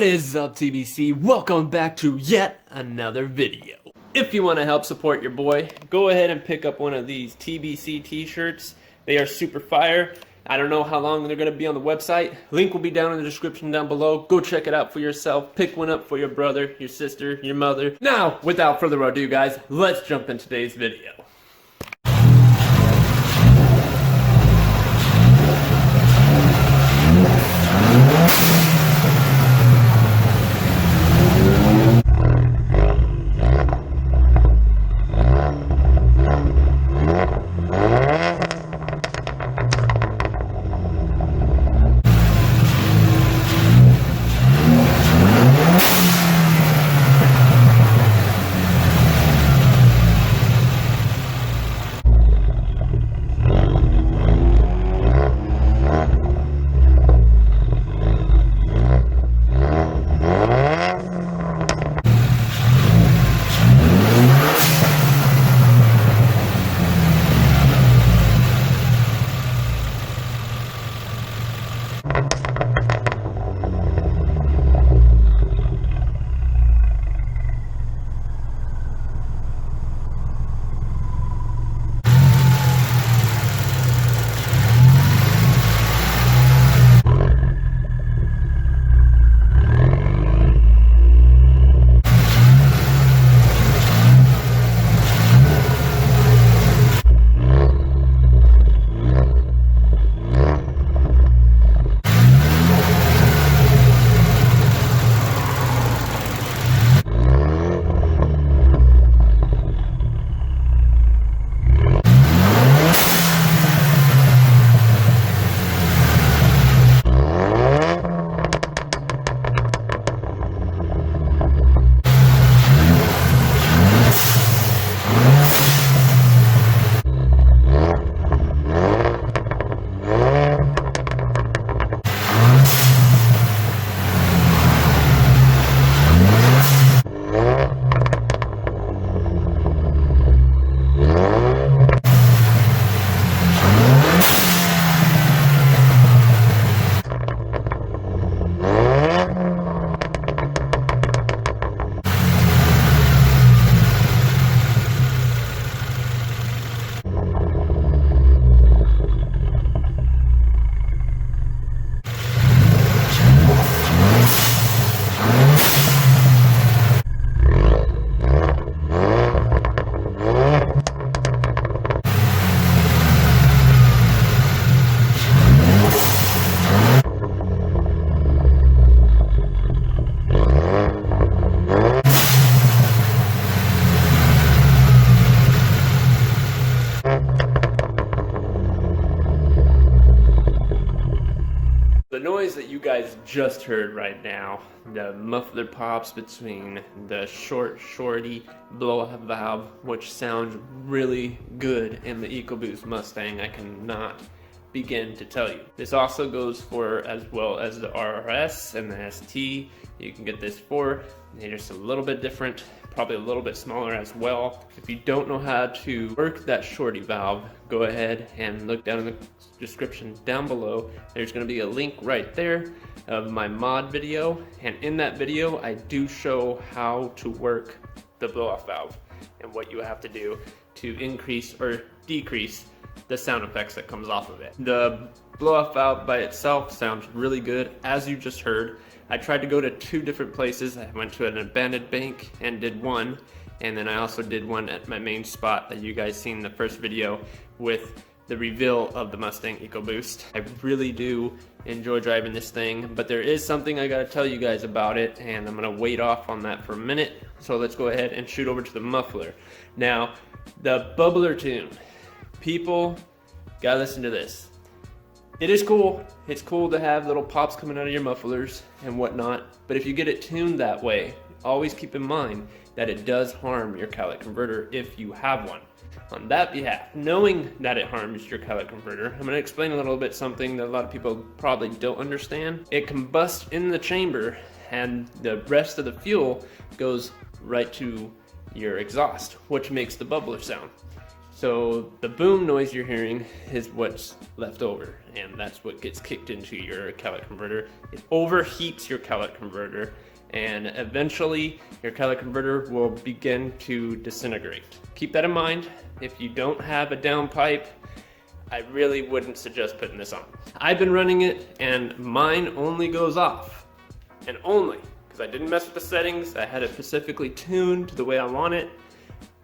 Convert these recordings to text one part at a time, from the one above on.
is up, TBC? Welcome back to yet another video. If you want to help support your boy, go ahead and pick up one of these TBC t-shirts. They are super fire. I don't know how long they're going to be on the website. Link will be down in the description down below. Go check it out for yourself. Pick one up for your brother, your sister, your mother. Now, without further ado, guys, let's jump into today's video. The noise that you guys just heard right now, the muffler pops between the shorty blow-off valve, which sounds really good in the Ecoboost Mustang, I cannot begin to tell you. This also goes for as well as the RRS and the ST. You can get this for, they're just a little bit different, probably a little bit smaller as well. If you don't know how to work that shorty valve, go ahead and look down in the description down below. There's going to be a link right there of my mod video, and in that video I do show how to work the blow-off valve and what you have to do to increase or decrease the sound effects that comes off of it. The blow-off valve by itself sounds really good, as you just heard. I tried to go to two different places. I went to an abandoned bank and did one, and then I also did one at my main spot that you guys seen in the first video with the reveal of the Mustang Ecoboost. I really do enjoy driving this thing, but there is something I gotta tell you guys about it, and I'm gonna wait off on that for a minute. So let's go ahead and shoot over to the muffler. Now, the bubbler tune. People gotta listen to this. It is cool. It's cool to have little pops coming out of your mufflers and whatnot, but if you get it tuned that way, always keep in mind that it does harm your catalytic converter if you have one. On that behalf, knowing that it harms your catalytic converter, I'm going to explain a little bit something that a lot of people probably don't understand. It combusts in the chamber and the rest of the fuel goes right to your exhaust, which makes the bubbler sound. So the boom noise you're hearing is what's left over, and that's what gets kicked into your catalytic converter. It overheats your catalytic converter, and eventually your catalytic converter will begin to disintegrate. Keep that in mind. If you don't have a downpipe, I really wouldn't suggest putting this on. I've been running it, and mine only goes off, and only, because I didn't mess with the settings. I had it specifically tuned to the way I want it,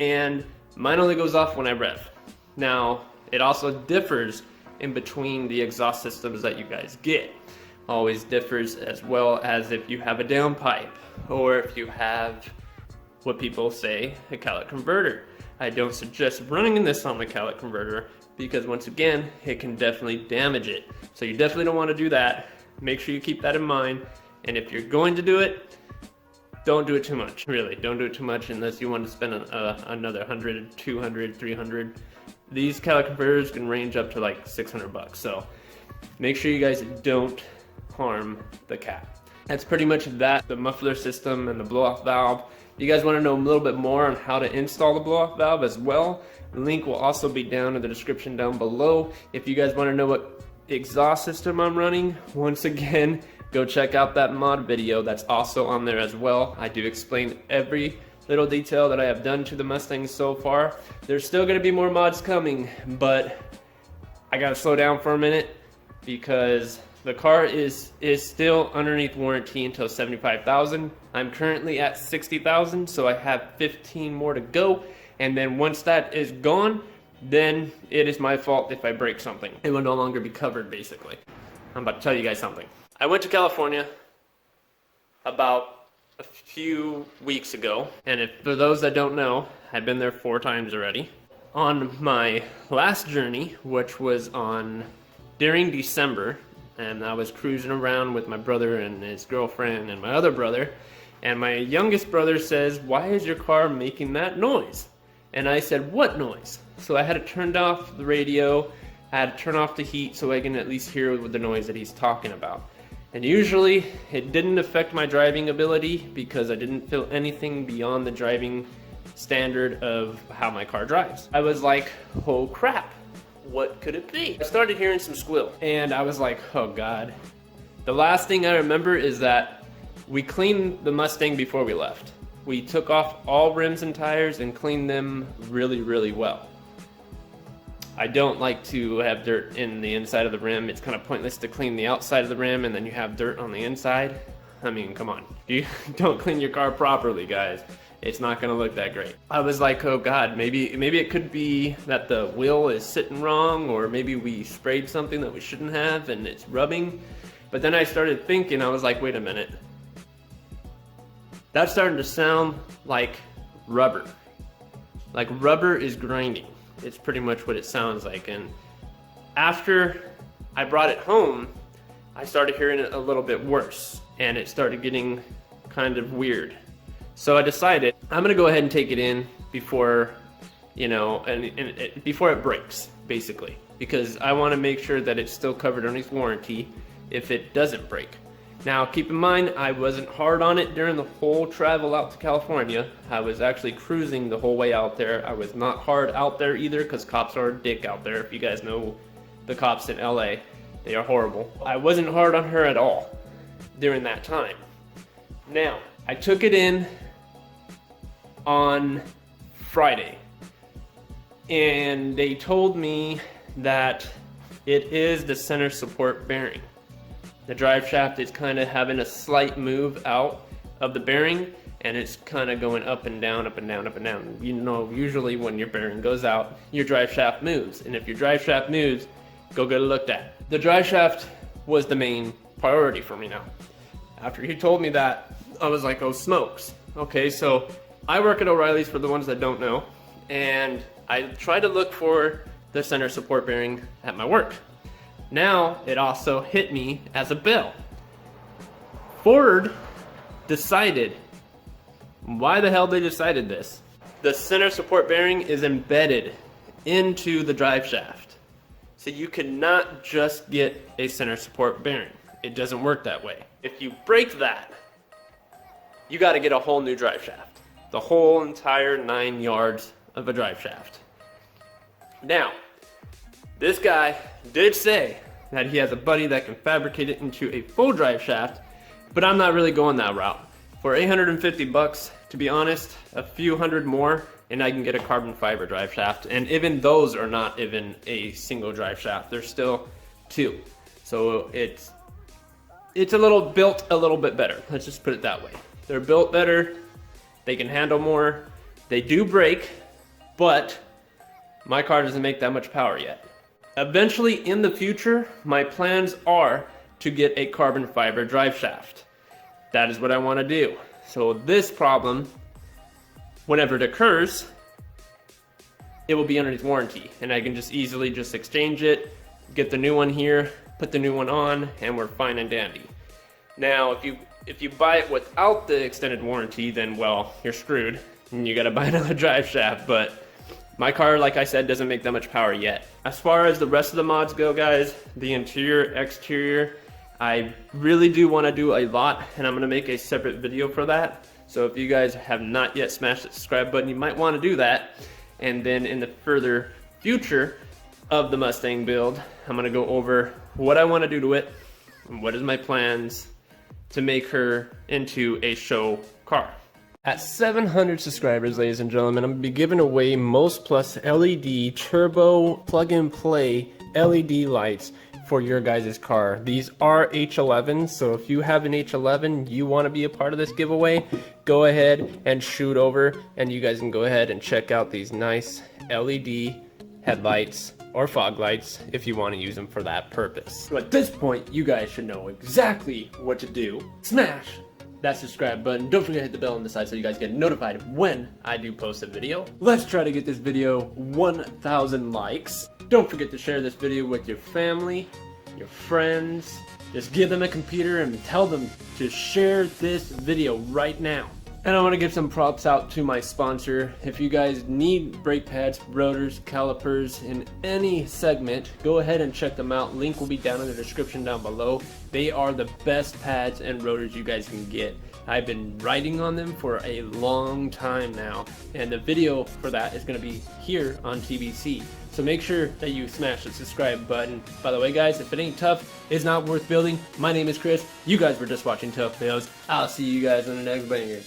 and mine only goes off when I rev. Now, it also differs in between the exhaust systems that you guys get. Always differs, as well as if you have a downpipe, or if you have what people say, a catalytic converter. I don't suggest running this on the catalytic converter, because once again, it can definitely damage it. So you definitely don't want to do that. Make sure you keep that in mind, and if you're going to do it, don't do it too much. Really, don't do it too much unless you want to spend another 100, 200, 300. These catalytic converters can range up to like 600 bucks. So make sure you guys don't harm the cat. That's pretty much that, the muffler system and the blow-off valve. If you guys want to know a little bit more on how to install the blow-off valve as well, the link will also be down in the description down below. If you guys want to know what exhaust system I'm running, once again, go check out that mod video. That's also on there as well. I do explain every little detail that I have done to the Mustang so far. There's still going to be more mods coming, but I gotta slow down for a minute because the car is still underneath warranty until 75,000. I'm currently at 60,000, so I have 15 more to go. And then once that is gone, then it is my fault if I break something. It will no longer be covered, basically. I'm about to tell you guys something. I went to California about a few weeks ago, and for those that don't know, I've been there 4 times already. On my last journey, which was during December, and I was cruising around with my brother and his girlfriend and my other brother, and my youngest brother says, "Why is your car making that noise?" And I said, "What noise?" So I had to turn off the radio, I had to turn off the heat so I can at least hear the noise that he's talking about. And usually it didn't affect my driving ability because I didn't feel anything beyond the driving standard of how my car drives. I was like, oh crap, what could it be? I started hearing some squeal and I was like, oh God. The last thing I remember is that we cleaned the Mustang before we left. We took off all rims and tires and cleaned them really, really well. I don't like to have dirt in the inside of the rim. It's kind of pointless to clean the outside of the rim and then you have dirt on the inside. I mean, come on. You don't clean your car properly, guys. It's not gonna look that great. I was like, oh God, maybe it could be that the wheel is sitting wrong, or maybe we sprayed something that we shouldn't have and it's rubbing. But then I started thinking, I was like, wait a minute. That's starting to sound like rubber. Like rubber is grinding. It's pretty much what it sounds like. And after I brought it home, I started hearing it a little bit worse and it started getting kind of weird. So I decided I'm gonna go ahead and take it in before, before it breaks, basically, because I want to make sure that it's still covered underneath warranty if it doesn't break. Now, keep in mind, I wasn't hard on it during the whole travel out to California. I was actually cruising the whole way out there. I was not hard out there either, because cops are a dick out there. If you guys know the cops in LA, they are horrible. I wasn't hard on her at all during that time. Now, I took it in on Friday, and they told me that it is the center support bearing. The drive shaft is kind of having a slight move out of the bearing, and it's kind of going up and down, up and down, up and down. You know, usually when your bearing goes out, your drive shaft moves, and if your drive shaft moves, go get it looked at. The drive shaft was the main priority for me now. After he told me that, I was like, oh smokes. Okay, so I work at O'Reilly's, for the ones that don't know, and I try to look for the center support bearing at my work. Now, it also hit me as a bill. Ford decided, why the hell they decided this? The center support bearing is embedded into the drive shaft. So you cannot just get a center support bearing. It doesn't work that way. If you break that, you gotta get a whole new drive shaft. The whole entire 9 yards of a drive shaft. Now, this guy did say that he has a buddy that can fabricate it into a full drive shaft, but I'm not really going that route. For 850 bucks, to be honest, a few hundred more, and I can get a carbon fiber drive shaft. And even those are not even a single drive shaft. They're still two. So it's a little built a little bit better. Let's just put it that way. They're built better. They can handle more. They do brake, but my car doesn't make that much power yet. Eventually in the future, my plans are to get a carbon fiber drive shaft. That is what I want to do. So this problem, whenever it occurs, it will be underneath warranty, and I can just easily just exchange it, get the new one here, put the new one on, and we're fine and dandy. Now, if you buy it without the extended warranty, then well, you're screwed, and you gotta buy another drive shaft. But my car, like I said, doesn't make that much power yet. As far as the rest of the mods go, guys, the interior, exterior, I really do want to do a lot, and I'm going to make a separate video for that. So if you guys have not yet smashed the subscribe button, you might want to do that. And then in the further future of the Mustang build, I'm going to go over what I want to do to it, and what is my plans to make her into a show car. At 700 subscribers, ladies and gentlemen, I'm going to be giving away Most Plus LED Turbo Plug-and-Play LED lights for your guys' car. These are H11s, so if you have an H11, you want to be a part of this giveaway, go ahead and shoot over, and you guys can go ahead and check out these nice LED headlights or fog lights if you want to use them for that purpose. So at this point, you guys should know exactly what to do. Smash that subscribe button. Don't forget to hit the bell on the side so you guys get notified when I do post a video. Let's try to get this video 1,000 likes. Don't forget to share this video with your family, your friends. Just give them a computer and tell them to share this video right now. And I want to give some props out to my sponsor. If you guys need brake pads, rotors, calipers in any segment, go ahead and check them out. Link will be down in the description down below. They are the best pads and rotors you guys can get. I've been writing on them for a long time now, and the video for that is going to be here on TBC. So make sure that you smash the subscribe button. By the way, guys, if it ain't tough, it's not worth building. My name is Chris. You guys were just watching Tough Fails. I'll see you guys on the next banger.